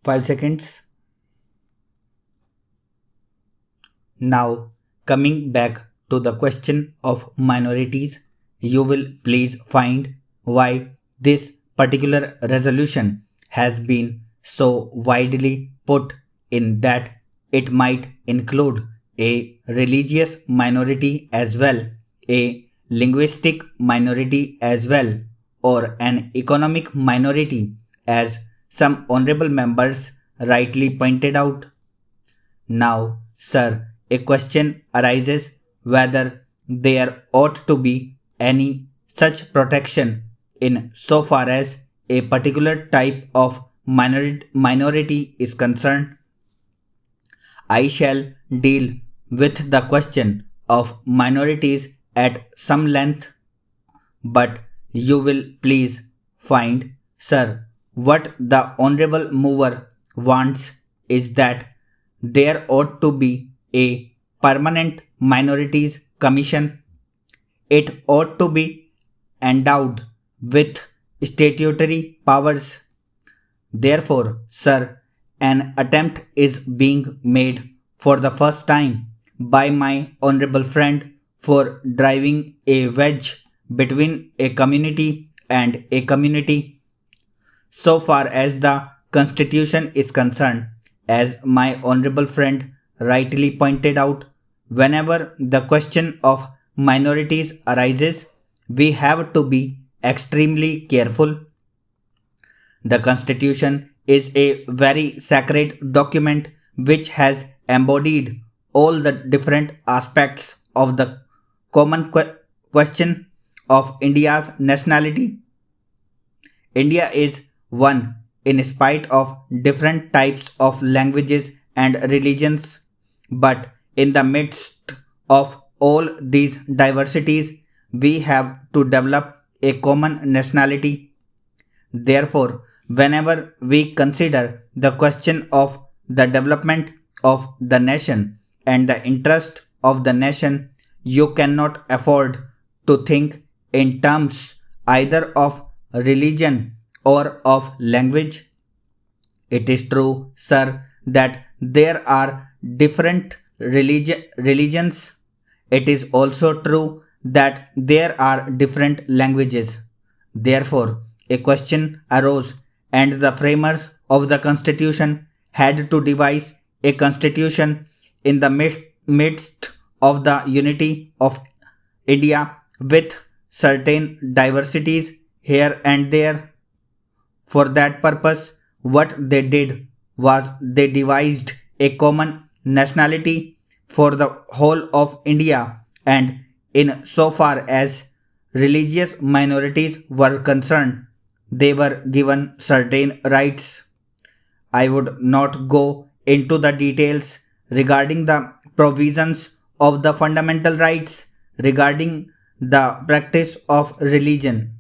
5 seconds. Now, coming back to the question of minorities, you will please find why this particular resolution has been so widely put in that it might include a religious minority as well, a linguistic minority as well, or an economic minority, as some honorable members rightly pointed out. Now, sir, a question arises whether there ought to be any such protection in so far as a particular type of minority is concerned. I shall deal with the question of minorities at some length, but you will please find, sir, what the honorable mover wants is that there ought to be a permanent minorities commission. It ought to be endowed with statutory powers. Therefore, sir, an attempt is being made for the first time by my honorable friend for driving a wedge between a community and a community. So far as the Constitution is concerned, as my honorable friend rightly pointed out, whenever the question of minorities arises, we have to be extremely careful. The Constitution is a very sacred document which has embodied all the different aspects of the common question of India's nationality. India is one in spite of different types of languages and religions, but in the midst of all these diversities, we have to develop a common nationality. Therefore, whenever we consider the question of the development of the nation and the interest of the nation, you cannot afford to think in terms either of religion or of language. It is true, sir, that there are different religions. It is also true that there are different languages. Therefore, a question arose, and the framers of the constitution had to devise a constitution in the midst of the unity of India with certain diversities here and there. For that purpose, what they did was they devised a common nationality for the whole of India, and in so far as religious minorities were concerned, they were given certain rights. I would not go into the details regarding the provisions of the fundamental rights regarding the practice of religion.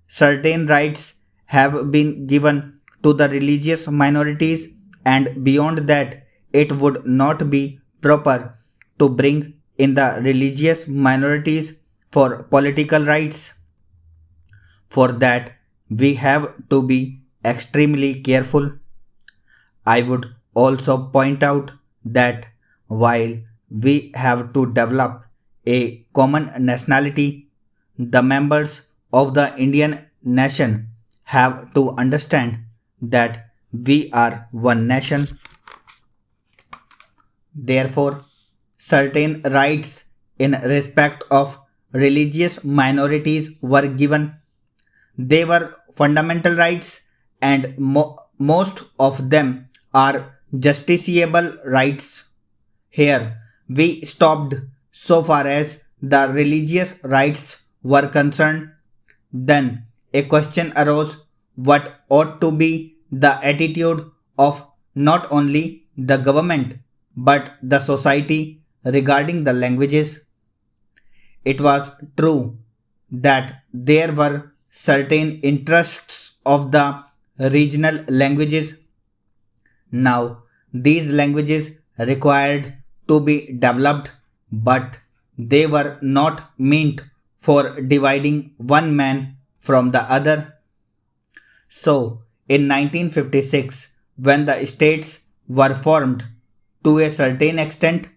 Certain rights have been given to the religious minorities, and beyond that, it would not be proper to bring in the religious minorities for political rights. For that, we have to be extremely careful. I would also point out that while we have to develop a common nationality, the members of the Indian nation have to understand that we are one nation. Therefore, certain rights in respect of religious minorities were given. They were fundamental rights, and most of them are justiciable rights. Here, we stopped so far as the religious rights were concerned. Then a question arose, what ought to be the attitude of not only the government but the society regarding the languages. It was true that there were certain interests of the regional languages. Now, these languages required to be developed, but they were not meant for dividing one man from the other. So, in 1956, when the states were formed to a certain extent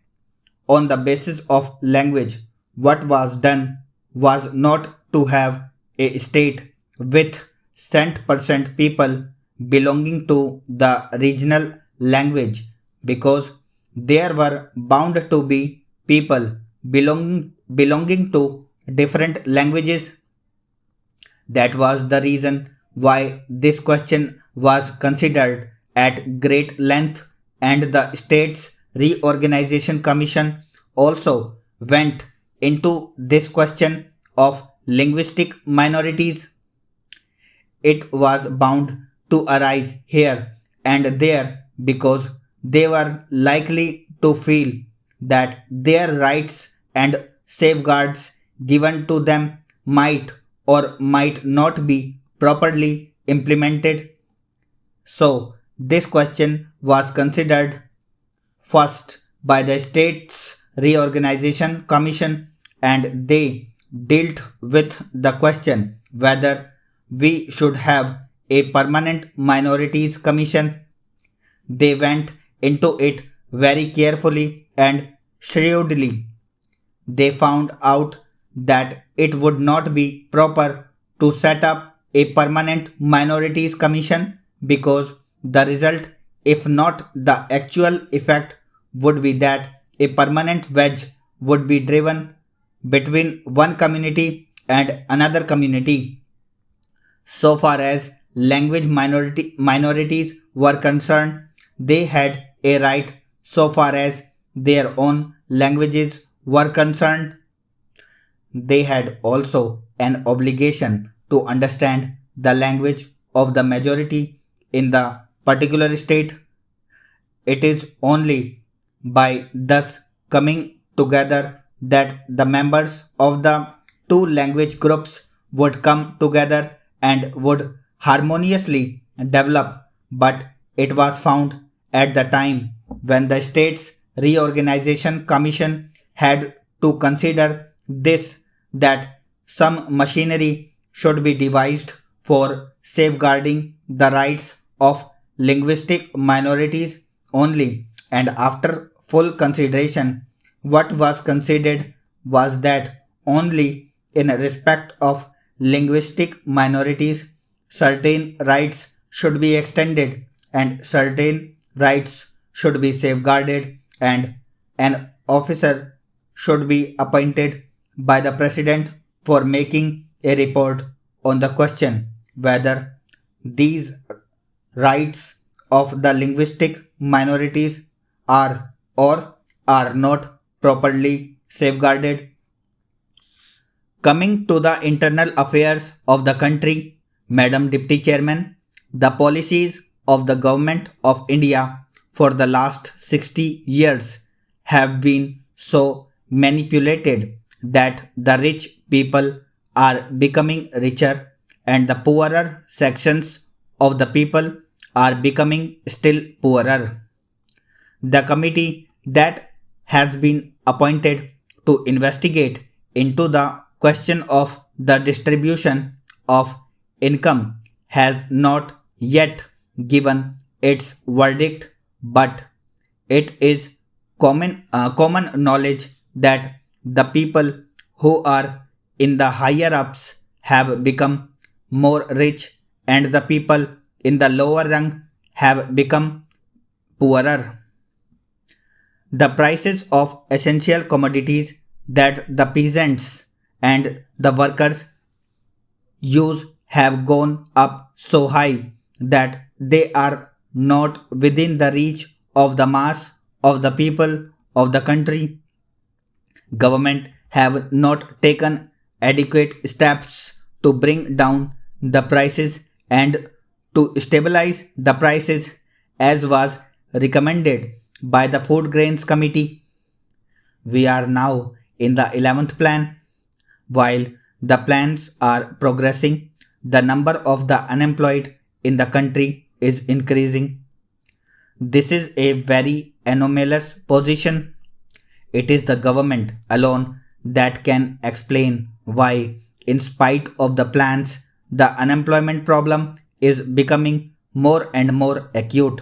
on the basis of language, what was done was not to have a state with cent% people belonging to the regional language, because there were bound to be people belonging to different languages. That was the reason why this question was considered at great length, and the States Reorganization Commission also went into this question of linguistic minorities. It was bound to arise here and there because they were likely to feel that their rights and safeguards given to them might or might not be properly implemented. So, this question was considered first by the States Reorganization Commission, and they dealt with the question whether we should have a permanent minorities commission. They went into it very carefully and shrewdly. They found out that it would not be proper to set up a permanent minorities commission because the result, if not the actual effect, would be that a permanent wedge would be driven between one community and another community. So far as minorities were concerned, they had a right so far as their own languages were concerned. They had also an obligation to understand the language of the majority in the particular state. It is only by thus coming together that the members of the two language groups would come together and would harmoniously develop. But it was found at the time when the States Reorganization Commission had to consider this, that some machinery should be devised for safeguarding the rights of linguistic minorities only, and after full consideration, what was considered was that only in respect of linguistic minorities certain rights should be extended and certain rights should be safeguarded, and an officer should be appointed by the president for making a report on the question whether these rights of the linguistic minorities are or are not properly safeguarded. Coming to the internal affairs of the country, Madam Deputy Chairman, the policies of the Government of India for the last 60 years have been so manipulated that the rich people are becoming richer and the poorer sections of the people are becoming still poorer. The committee that has been appointed to investigate into the question of the distribution of income has not yet given its verdict, but it is common knowledge that the people who are in the higher ups have become more rich and the people in the lower rung have become poorer. The prices of essential commodities that the peasants and the workers use have gone up so high that they are not within the reach of the mass of the people of the country. Government have not taken adequate steps to bring down the prices and to stabilize the prices as was recommended by the Food Grains Committee. We are now in the 11th plan. While the plans are progressing, the number of the unemployed in the country is increasing. This is a very anomalous position. It is the government alone that can explain why, in spite of the plans, the unemployment problem is becoming more and more acute.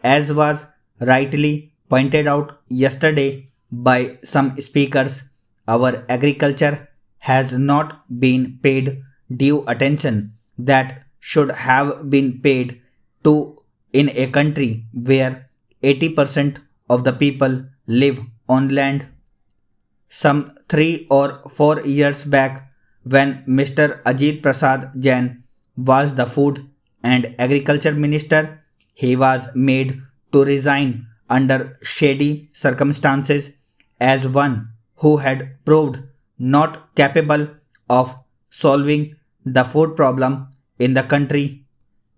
As was rightly pointed out yesterday by some speakers, our agriculture has not been paid due attention that should have been paid to in a country where 80% of the people live on land. Some 3 or 4 years back, when Mr. Ajit Prasad Jain was the Food and Agriculture Minister, he was made to resign under shady circumstances as one who had proved not capable of solving the food problem in the country.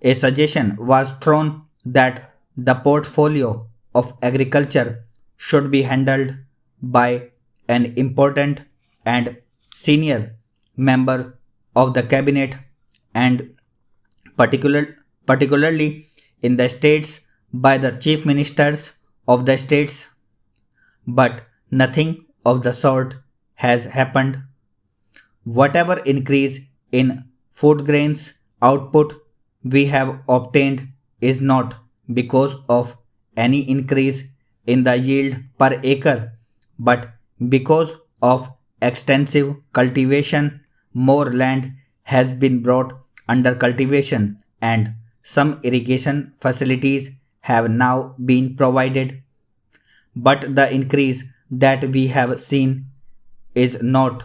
A suggestion was thrown that the portfolio of agriculture should be handled by an important and senior member of the cabinet and particularly in the states by the chief ministers of the states, but nothing of the sort has happened. Whatever increase in food grains output we have obtained is not because of any increase in the yield per acre, but because of extensive cultivation. More land has been brought under cultivation and some irrigation facilities have now been provided. But the increase that we have seen is not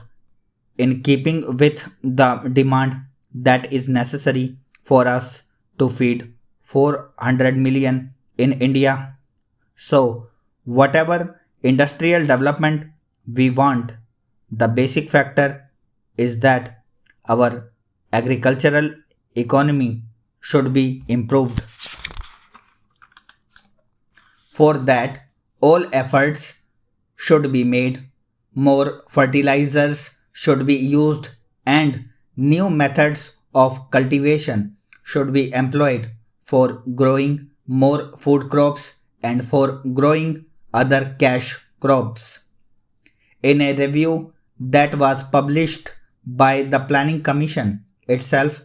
in keeping with the demand that is necessary for us to feed 400 million in India. So, whatever industrial development we want, the basic factor is that our agricultural economy should be improved. For that, all efforts should be made, more fertilizers should be used, and new methods of cultivation should be employed for growing more food crops and for growing other cash crops. In a review that was published by the Planning Commission itself,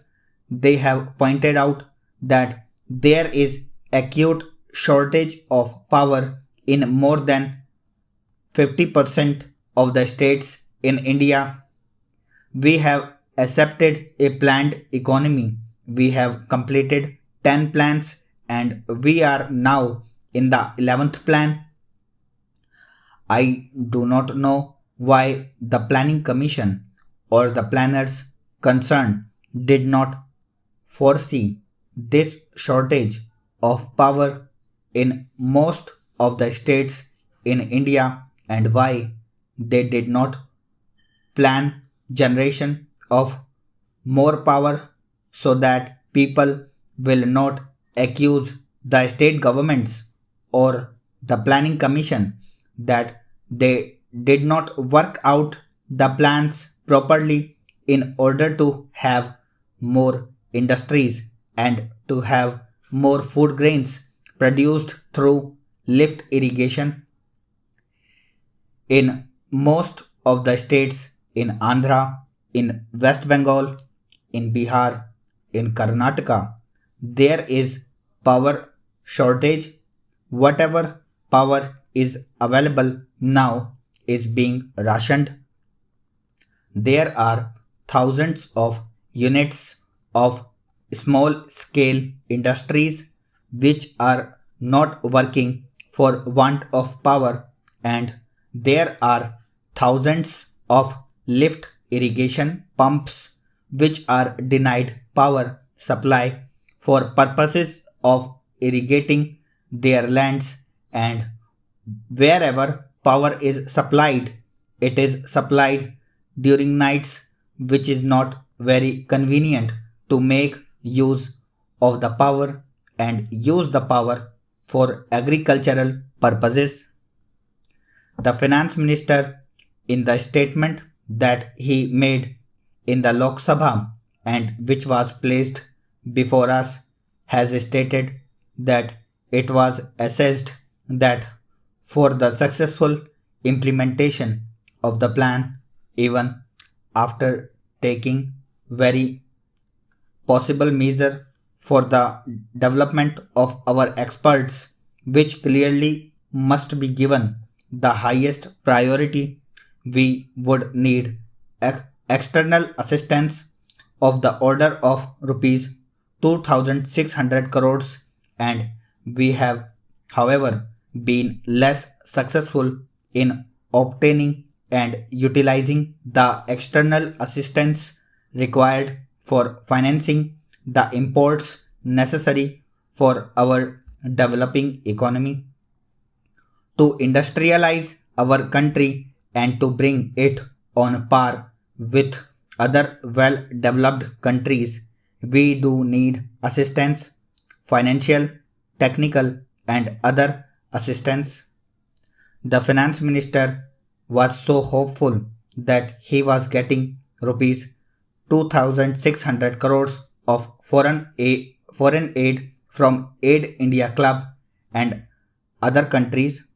they have pointed out that there is acute shortage of power in more than 50% of the states in India. We have accepted a planned economy. We have completed 10 plans and we are now in the 11th plan. I do not know why the Planning Commission or the planners concerned did not foresee this shortage of power in most of the states in India and why they did not plan generation of more power so that people will not accuse the state governments or the planning commission that they did not work out the plans properly in order to have more industries and to have more food grains produced through lift irrigation. In most of the states in Andhra, in West Bengal, in Bihar, in Karnataka, there is power shortage. Whatever power is available now is being rationed. There are thousands of units of small scale industries which are not working for want of power, and there are thousands of lift irrigation pumps which are denied power supply for purposes of irrigating their lands, and wherever power is supplied, it is supplied during nights, which is not very convenient to make use of the power and use the power for agricultural purposes. The finance minister, in the statement that he made in the Lok Sabha and which was placed before us, has stated that it was assessed that for the successful implementation of the plan, even after taking very possible measure for the development of our experts, which clearly must be given the highest priority. We would need external assistance of the order of rupees 2600 crores, and we have, however, been less successful in obtaining and utilizing the external assistance required for financing the imports necessary for our developing economy to industrialize our country and to bring it on par with other well developed countries. We do need assistance, financial, technical, and other assistance. The finance minister was so hopeful that he was getting rupees 2600 crores of foreign aid from Aid India Club and other countries,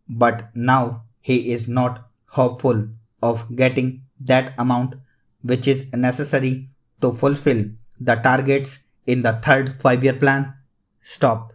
but now he is not hopeful of getting that amount which is necessary to fulfill the targets in the third 5 year plan. Stop.